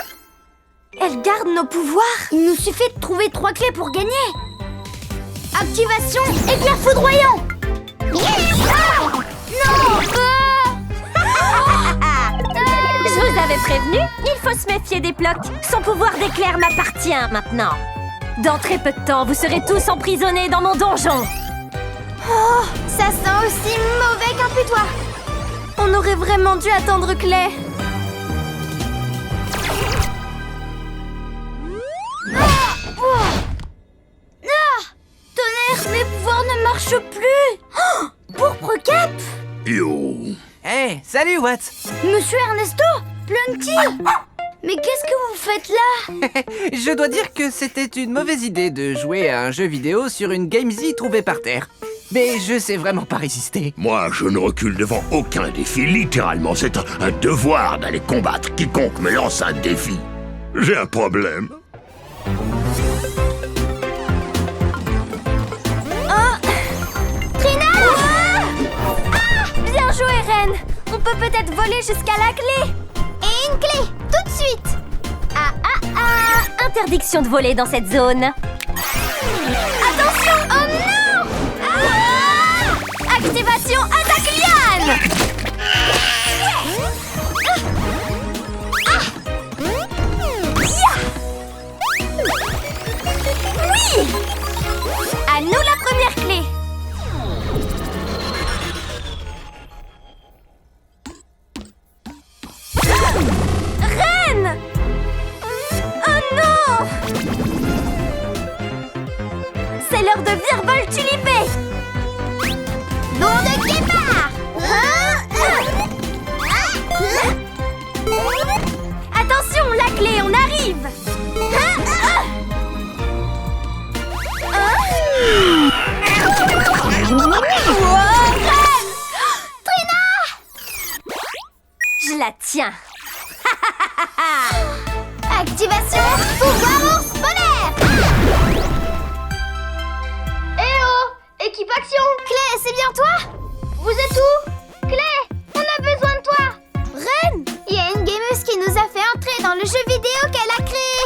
Elle garde nos pouvoirs. Il nous suffit de trouver 3 clés pour gagner. Activation éclair foudroyant. Ah! Non! Je vous avais prévenu, il faut se méfier des blocs. Son pouvoir d'éclair m'appartient maintenant. Dans très peu de temps, vous serez tous emprisonnés dans mon donjon. Oh, ça sent aussi mauvais qu'un putois. On aurait vraiment dû attendre Clé. Tonnerre, mes pouvoirs ne marchent plus. Oh, Pourprecap. Yo! Hey, salut Watts. Monsieur Ernesto, Plunky. Mais qu'est-ce que vous faites là? Je dois dire que c'était une mauvaise idée de jouer à un jeu vidéo sur une Gamezi trouvée par terre. Mais je sais vraiment pas résister. Moi, je ne recule devant aucun défi. Littéralement, c'est un devoir d'aller combattre quiconque me lance un défi. J'ai un problème. Trina! Bien joué, Reine. On peut peut-être voler jusqu'à la clé. Et une clé, tout de suite. Un Interdiction de voler dans cette zone. Attention! Oh non! Activation attaque liane! Oui! À nous la première clé! Reine! Oh non! C'est l'heure de virevol tulipé! Bon de départ! Attention, la clé, on arrive! Je la tiens. Activation pouvoir ours polaire! Eh oh! Équipe action! Clé, c'est bien toi? Vous êtes où? Clé, on a besoin de toi! Reine! Il y a une gameuse qui nous a fait entrer dans le jeu vidéo qu'elle a créé!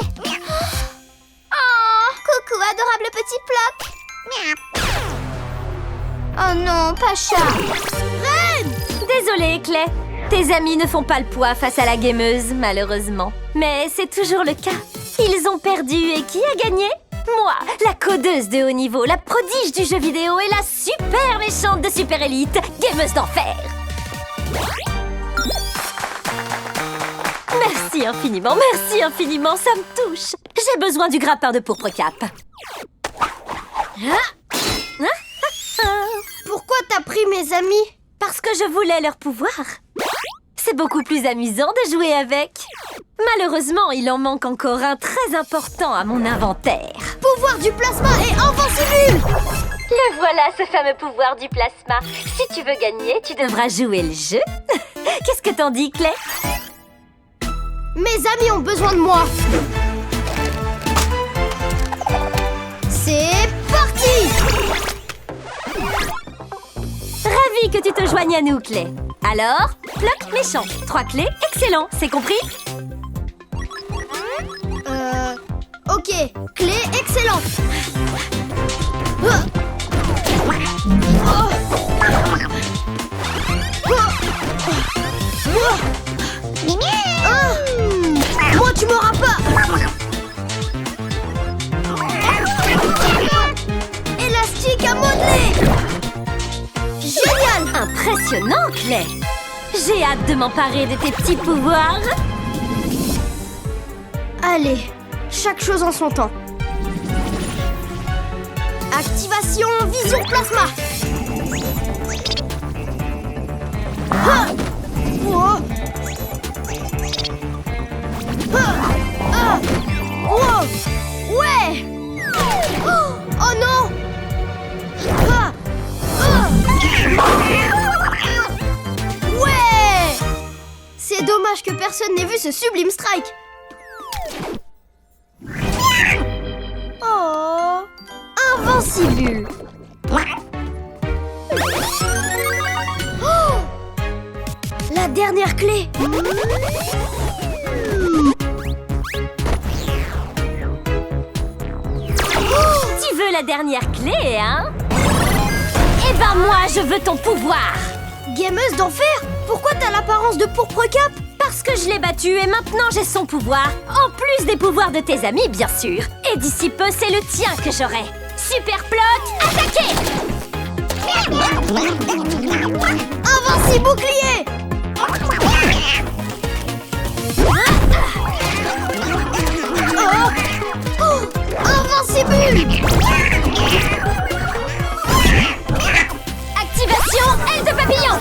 Oh! Coucou, adorable petit Ploc! Oh non, Pacha! Reine! Désolée, Clay. Tes amis ne font pas le poids face à la gameuse, malheureusement. Mais c'est toujours le cas. Ils ont perdu et qui a gagné? Moi, la codeuse de haut niveau, la prodige du jeu vidéo et la super méchante de Super Elite, gameuse d'enfer. Merci infiniment, ça me touche. J'ai besoin du grappin de pourpre cap. Pourquoi t'as pris mes amis? Parce que je voulais leur pouvoir. C'est beaucoup plus amusant de jouer avec. Malheureusement, il en manque encore un très important à mon inventaire. Pouvoir du plasma et invincible! Le voilà, ce fameux pouvoir du plasma. Si tu veux gagner, tu devras jouer le jeu. Qu'est-ce que t'en dis, Clay? Mes amis ont besoin de moi. C'est parti! Ravi que tu te joignes à nous, Clay. Alors, Ploc méchant. 3 clés, excellent, c'est compris? Ok, clé excellente. Moi, tu m'auras pas. Élastique à modeler. Génial! Impressionnant, Clay. J'ai hâte de m'emparer de tes petits pouvoirs. Allez, chaque chose en son temps. Activation vision plasma. Ah! Oh! Ah! Ah! Oh! Ouais! Oh non! Ah! Ah! Ouais! C'est dommage que personne n'ait vu ce sublime strike. Oh! Invincible! Oh! La dernière clé! Tu veux la dernière clé, hein? Eh ben moi, je veux ton pouvoir! Gameuse d'enfer? Pourquoi t'as l'apparence de pourpre cap? Parce que je l'ai battu et maintenant j'ai son pouvoir. En plus des pouvoirs de tes amis, bien sûr. Et d'ici peu, c'est le tien que j'aurai. Super Ploc, attaquez! Invincible bouclier! Oh! Invincible! Activation aile de papillon!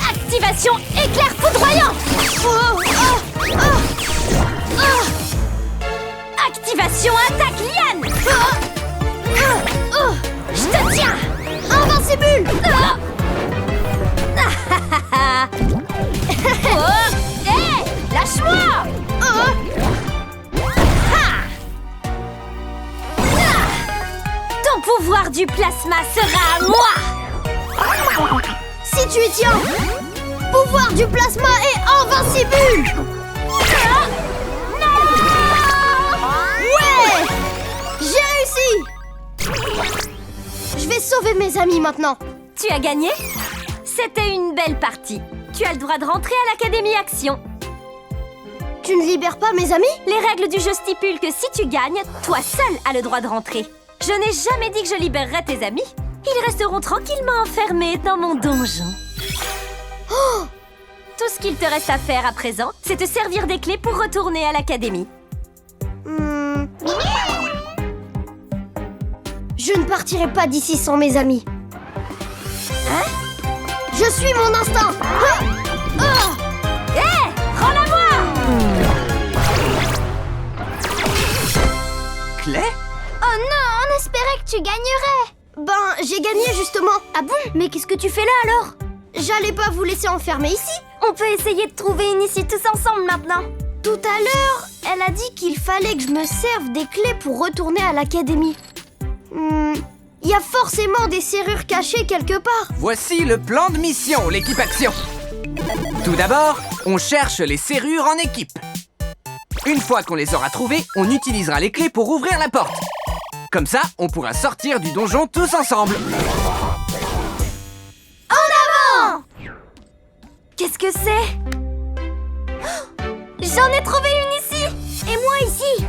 Activation éclair foudroyant! Activation attaque liane! Je te tiens! Invincible! Hé! Lâche-moi! Ton pouvoir du plasma sera à moi! Si tu y tiens! Pouvoir du plasma est invincible! Je vais sauver mes amis maintenant. Tu as gagné? C'était une belle partie. Tu as le droit de rentrer à l'Académie Action. Tu ne libères pas mes amis? Les règles du jeu stipulent que si tu gagnes, toi seul as le droit de rentrer. Je n'ai jamais dit que je libérerais tes amis. Ils resteront tranquillement enfermés dans mon donjon. Oh! Tout ce qu'il te reste à faire à présent, c'est te servir des clés pour retourner à l'Académie. Je ne partirai pas d'ici sans mes amis. Hein? Je suis mon instinct. Hé! Rends-la-moi! Clé? Oh non, on espérait que tu gagnerais. Ben, j'ai gagné justement. Ah bon? Mais qu'est-ce que tu fais là alors? J'allais pas vous laisser enfermer ici. On peut essayer de trouver une issue tous ensemble maintenant. Tout à l'heure, elle a dit qu'il fallait que je me serve des clés pour retourner à l'académie. Il y a forcément des serrures cachées quelque part. Voici le plan de mission, l'équipe Action. Tout d'abord, on cherche les serrures en équipe. Une fois qu'on les aura trouvées, on utilisera les clés pour ouvrir la porte. Comme ça, on pourra sortir du donjon tous ensemble. En avant! Qu'est-ce que c'est? J'en ai trouvé une ici! Et moi ici.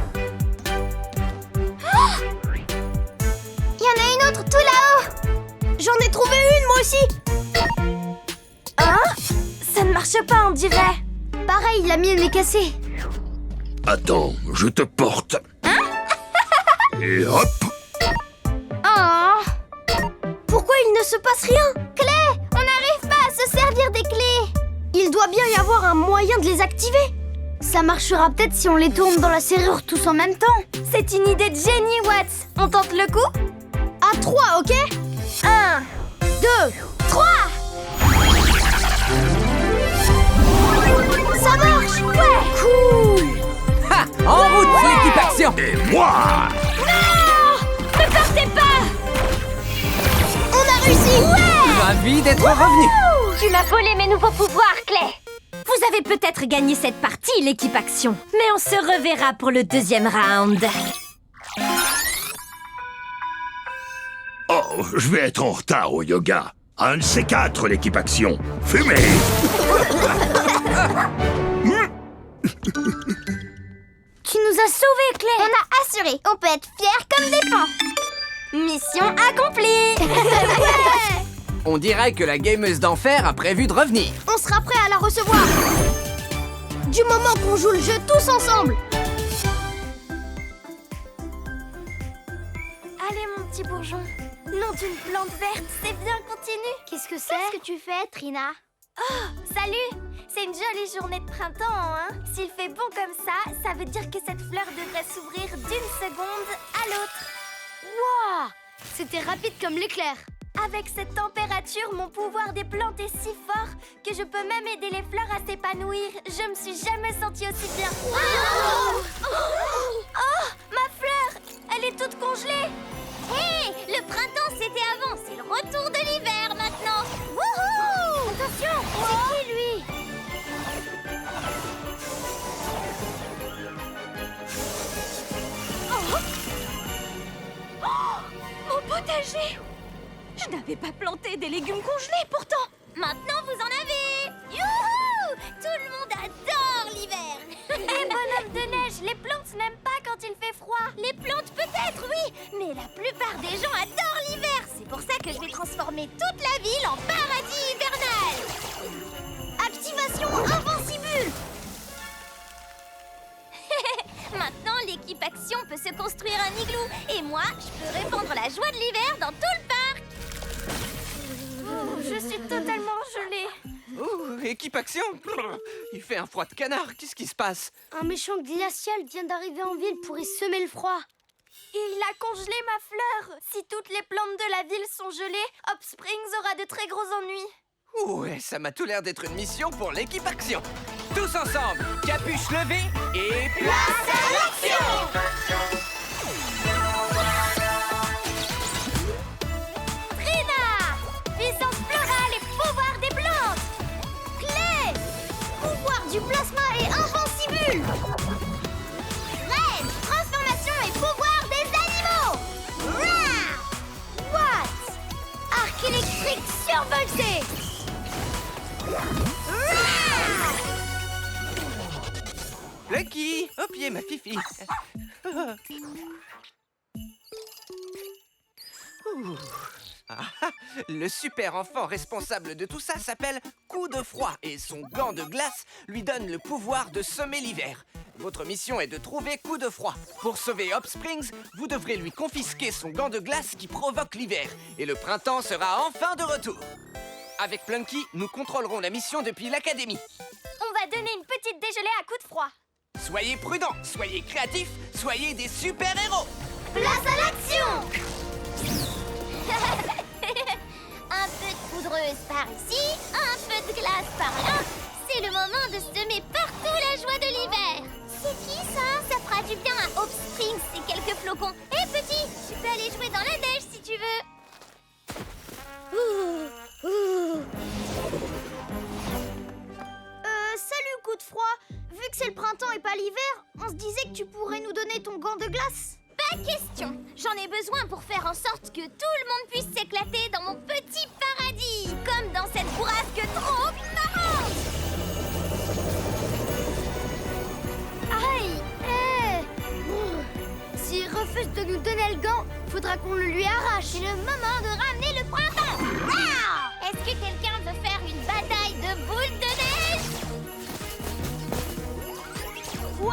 Il y en a une autre tout là-haut. J'en ai trouvé une moi aussi. Hein? Ça ne marche pas, on dirait. Pareil, la mienne est cassée. Attends, je te porte. Et hop! Oh. Pourquoi il ne se passe rien? Clé, on n'arrive pas à se servir des clés. Il doit bien y avoir un moyen de les activer. Ça marchera peut-être si on les tourne dans la serrure tous en même temps. C'est une idée de génie, Watts. On tente le coup? À 3, ok? 1, 2, 3. Ça marche! Ouais! Cool! Ha! En route, l'équipe Action! Et moi! Ne partez pas! On a réussi! Ouais! Ravi d'être revenu! Tu m'as volé mes nouveaux pouvoirs, Clé! Vous avez peut-être gagné cette partie, l'équipe Action. Mais on se reverra pour le deuxième round. Oh, je vais être en retard au yoga. Un de ces quatre, l'équipe Action. Fumez! Tu nous as sauvés, Clé! On a assuré. On peut être fiers comme des pans. Mission accomplie! On dirait que la gameuse d'enfer a prévu de revenir. On sera prêt à la recevoir. Du moment qu'on joue le jeu tous ensemble. Allez, mon petit bourgeon. Nom d'une plante verte, c'est bien, continue. Qu'est-ce que c'est? Qu'est-ce que tu fais, Trina? Oh, salut! C'est une jolie journée de printemps, hein? S'il fait bon comme ça veut dire que cette fleur devrait s'ouvrir d'une seconde à l'autre. Wow! C'était rapide comme l'éclair. Avec cette température, mon pouvoir des plantes est si fort que je peux même aider les fleurs à s'épanouir. Je me suis jamais sentie aussi bien. Oh, ma fleur! Elle est toute congelée! Hé, le printemps c'était avant, c'est le retour de l'hiver maintenant. Wouhou! Attention! C'est qui, lui? Mon potager! Je n'avais pas planté des légumes congelés pourtant! Maintenant vous en avez. Youhou! Tout le monde adore l'hiver. Eh bonhomme de neige, les plantes n'aiment pas quand il fait froid! Les plantes peut-être, oui, mais la plupart des gens adorent l'hiver. C'est pour ça que je vais transformer toute la ville en paradis hivernal. Activation invincible! Maintenant, l'équipe Action peut se construire un igloo. Et moi, je peux répandre la joie de l'hiver dans tout le parc. Je suis totalement gelée. Ouh, équipe Action! Il fait un froid de canard, qu'est-ce qui se passe? Un méchant glacial vient d'arriver en ville pour y semer le froid. Et il a congelé ma fleur. Si toutes les plantes de la ville sont gelées, Hop Springs aura de très gros ennuis. Ouais, ça m'a tout l'air d'être une mission pour l'équipe Action. Tous ensemble, capuche levée et place à l'action! Trina! Puissance florale et pouvoir des plantes! Clé! Pouvoir du plasma et invincible! Reine, transformation et pouvoir des animaux. Rah! What? surpulsé. Lucky, au pied, ma fifi. Ouh. Ah, le super enfant responsable de tout ça s'appelle Coup de froid et son gant de glace lui donne le pouvoir de semer l'hiver. Votre mission est de trouver Coup de froid. Pour sauver Hop Springs, vous devrez lui confisquer son gant de glace qui provoque l'hiver et le printemps sera enfin de retour. Avec Plunky, nous contrôlerons la mission depuis l'académie. On va donner une petite dégelée à coup de froid. Soyez prudents, soyez créatifs, soyez des super-héros. Place à l'action! Un peu de poudreuse par ici, un peu de glace par là. C'est le moment de semer partout la joie de l'hiver. C'est qui ça? Ça fera du bien à Hope Springs et quelques flocons. Hé petit, tu peux aller jouer dans la neige si tu veux. Salut coup de froid. Vu que c'est le printemps et pas l'hiver, on se disait que tu pourrais nous donner ton gant de glace. Pas question. J'en ai besoin pour faire en sorte que tout le monde puisse s'éclater dans mon petit paradis. Comme dans cette bourrasque trop marrante. Aïe! S'il refuse de nous donner le gant, faudra qu'on le lui arrache. C'est le moment de ramener le printemps. Wow! Est-ce que quelqu'un veut faire une bataille de boules de neige? Wow!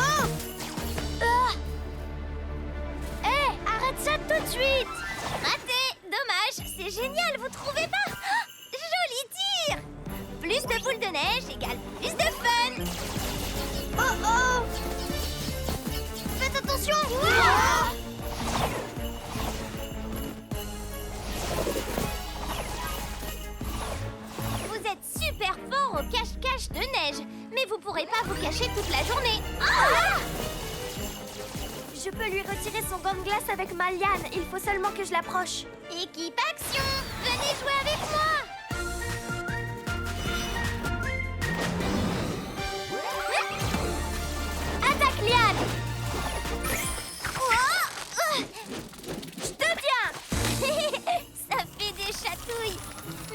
Arrête ça tout de suite! Raté! Dommage! C'est génial, vous trouvez pas? Oh, joli tir! Plus de boules de neige égale plus de fun! Oh oh! Faites attention! Vous êtes super fort au cache-cache de neige, mais vous pourrez pas vous cacher toute la journée. Ah! Je peux lui retirer son gant de glace avec ma liane. Il faut seulement que je l'approche. Équipe action! Venez jouer avec moi! Attaque liane! Je te tiens! Ça fait des chatouilles!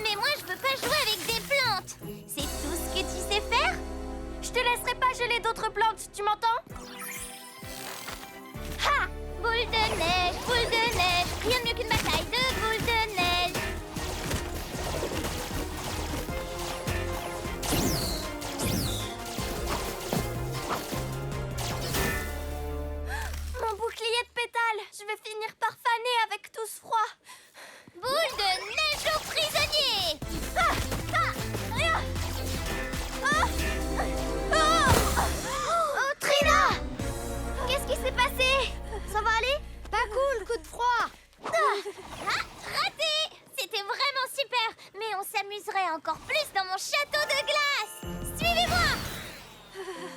Mais moi, je veux pas jouer avec des plantes! C'est tout ce que tu sais faire? Je te laisserai pas geler d'autres plantes, tu m'entends? Ha! Boule de neige, rien de mieux qu'une bataille de boules de neige! Mon bouclier de pétales! Je vais finir par faner avec tout ce froid! Boule de neige aux prisonniers! Oh, Trina! Qu'est-ce qui s'est passé? Ça va aller? Pas cool, coup de froid! Raté! C'était vraiment super! Mais on s'amuserait encore plus dans mon château de glace! Suivez-moi!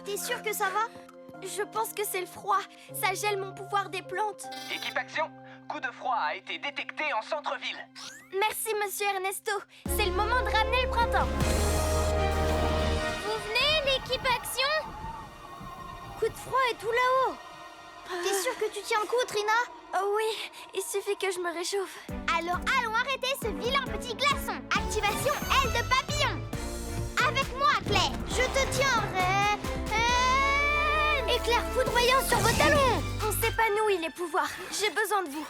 T'es sûr que ça va? Je pense que c'est le froid. Ça gèle mon pouvoir des plantes. Équipe action, Coup de froid a été détecté en centre-ville. Merci, monsieur Ernesto. C'est le moment de ramener le printemps. Vous venez, l'équipe action? Coup de froid est tout là-haut. T'es sûr que tu tiens le coup, Trina? Oh oui, il suffit que je me réchauffe. Alors allons arrêter ce vilain petit glaçon. Activation aile de papillon. Avec moi, Clay. Je te tiens, Ray. Éclair foudroyant sur vos talons. On s'épanouit les pouvoirs. J'ai besoin de vous.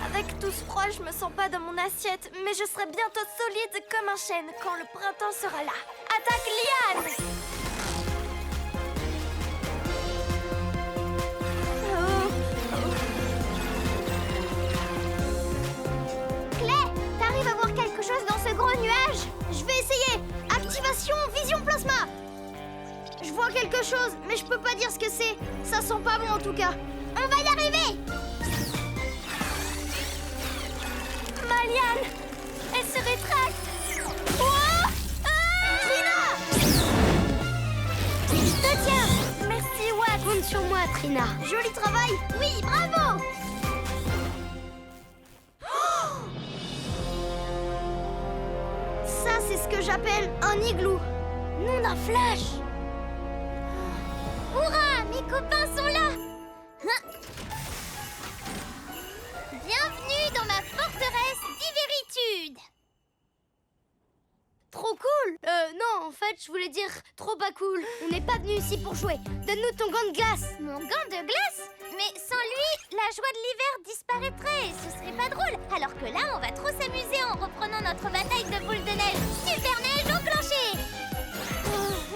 Avec tout ce froid, je me sens pas dans mon assiette, mais je serai bientôt solide comme un chêne quand le printemps sera là. Attaque liane! Clay, t'arrives à voir quelque chose dans ce gros nuage? Je vais essayer. Activation vision plasma. Je vois quelque chose, mais je peux pas dire ce que c'est. Ça sent pas bon en tout cas. On va y arriver. Ma liane! Elle se rétracte! Trina! Je te tiens! Merci, Watt! Compte sur moi, Trina. Joli travail. Oui, bravo. Ça, c'est ce que j'appelle un igloo. Nom d'un flash! Hurrah, mes copains sont là. Bienvenue dans ma forteresse. d'habitude. Trop cool. Non, en fait, je voulais dire trop pas cool. On n'est pas venu ici pour jouer. Donne-nous ton gant de glace. Mon gant de glace? Mais sans lui, la joie de l'hiver disparaîtrait. Ce serait pas drôle. Alors que là, on va trop s'amuser en reprenant notre bataille de boules de neige. Super neige enclenchée.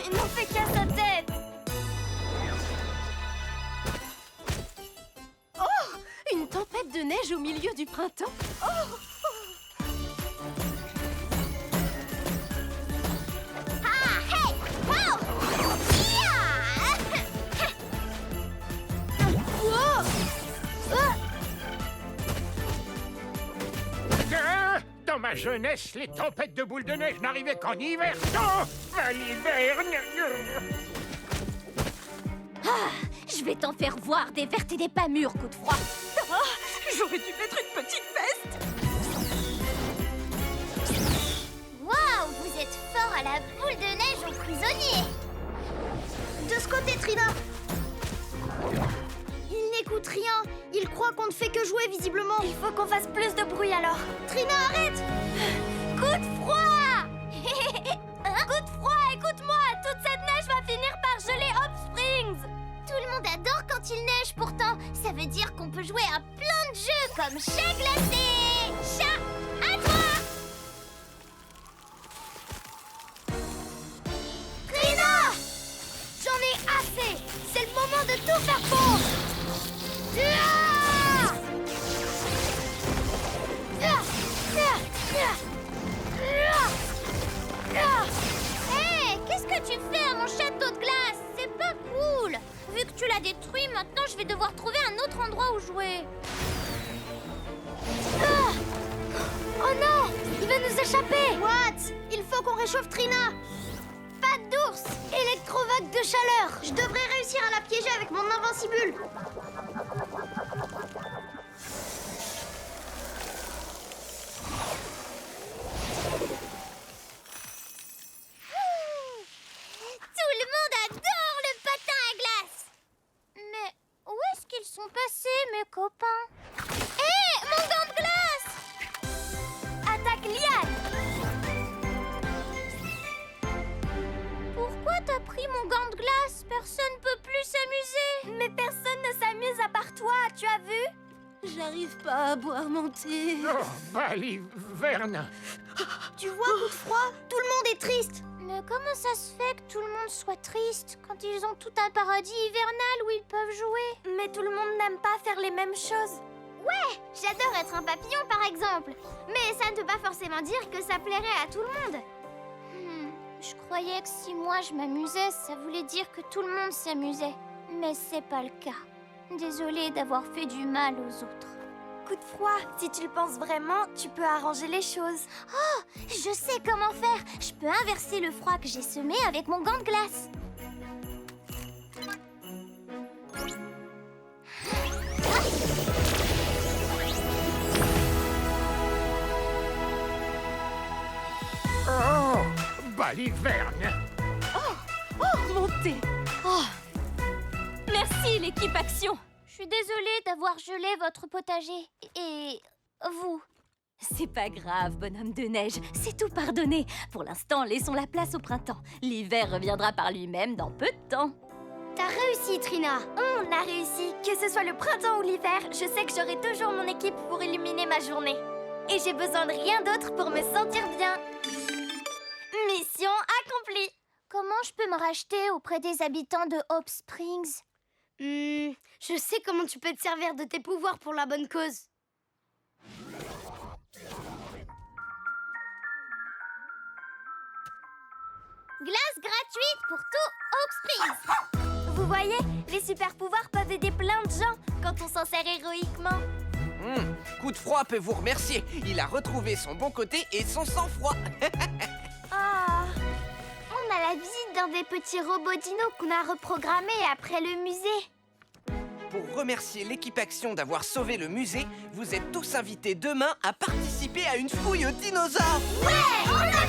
Il n'en fait qu'à sa tête. Une tempête de neige au milieu du printemps. Ah, hey! Wow! Dans ma jeunesse, les tempêtes de boules de neige n'arrivaient qu'en hiver. Oh, l'hiverne. Je vais t'en faire voir des vertes et des pas mûres, coup de froid. J'aurais dû mettre une petite veste. Waouh, vous êtes fort à la boule de neige aux prisonniers. De ce côté, Trina. Il n'écoute rien. Il croit qu'on ne fait que jouer, visiblement. Il faut qu'on fasse plus de bruit, alors. Trina, arrête! Coup de froid. Coup de froid, écoute-moi. Toute cette neige va finir par geler Hop Springs. Tout le monde adore quand il neige, pourtant. Ça veut dire qu'on peut jouer à plein de jeux comme chat glacé. Chat, à toi. Trina! J'en ai assez! C'est le moment de tout faire fondre! Hé, qu'est-ce que tu fais à mon château de glace? C'est pas cool. Vu que tu l'as détruit, maintenant je vais devoir trouver un autre endroit où jouer. Oh non! Il va nous échapper! What? Il faut qu'on réchauffe Trina! Patte d'ours! Électrovague de chaleur! Je devrais réussir à la piéger avec mon invincibule! Tout le monde adore le patin à glace. Mais où est-ce qu'ils sont passés, mes copains? Hé, mon gant de glace! Attaque Liane! Pourquoi t'as pris mon gant de glace? Personne peut plus s'amuser. Mais personne ne s'amuse à part toi, tu as vu? J'arrive pas à boire mon thé. Oh, l'hiverne. Tu vois, coup de froid, tout le monde est triste! Mais comment ça se fait que tout le monde soit triste quand ils ont tout un paradis hivernal où ils peuvent jouer? Mais tout le monde n'aime pas faire les mêmes choses. Ouais, j'adore être un papillon par exemple. Mais ça ne veut pas forcément dire que ça plairait à tout le monde. Je croyais que si moi je m'amusais, ça voulait dire que tout le monde s'amusait. Mais c'est pas le cas. Désolée d'avoir fait du mal aux autres. Coup de froid, si tu le penses vraiment, tu peux arranger les choses. Oh, je sais comment faire. Je peux inverser le froid que j'ai semé avec mon gant de glace. Oh, l'hiverne. Oh, mon thé. Merci, l'équipe Action. Je suis désolée d'avoir gelé votre potager. Et vous. C'est pas grave, bonhomme de neige, c'est tout pardonné. Pour l'instant, laissons la place au printemps. L'hiver reviendra par lui-même dans peu de temps. T'as réussi, Trina. On a réussi. Que ce soit le printemps ou l'hiver, je sais que j'aurai toujours mon équipe pour illuminer ma journée. Et j'ai besoin de rien d'autre pour me sentir bien. Mission accomplie. Comment je peux me racheter auprès des habitants de Hop Springs? Je sais comment tu peux te servir de tes pouvoirs pour la bonne cause. Glace gratuite pour tout Hop Springs. Vous voyez, les super pouvoirs peuvent aider plein de gens quand on s'en sert héroïquement. Coup de froid peut vous remercier. Il a retrouvé son bon côté et son sang-froid. On a la visite d'un des petits robots dinos qu'on a reprogrammés après le musée. Pour remercier l'équipe Action d'avoir sauvé le musée, vous êtes tous invités demain à participer à une fouille aux dinosaures. Ouais, on a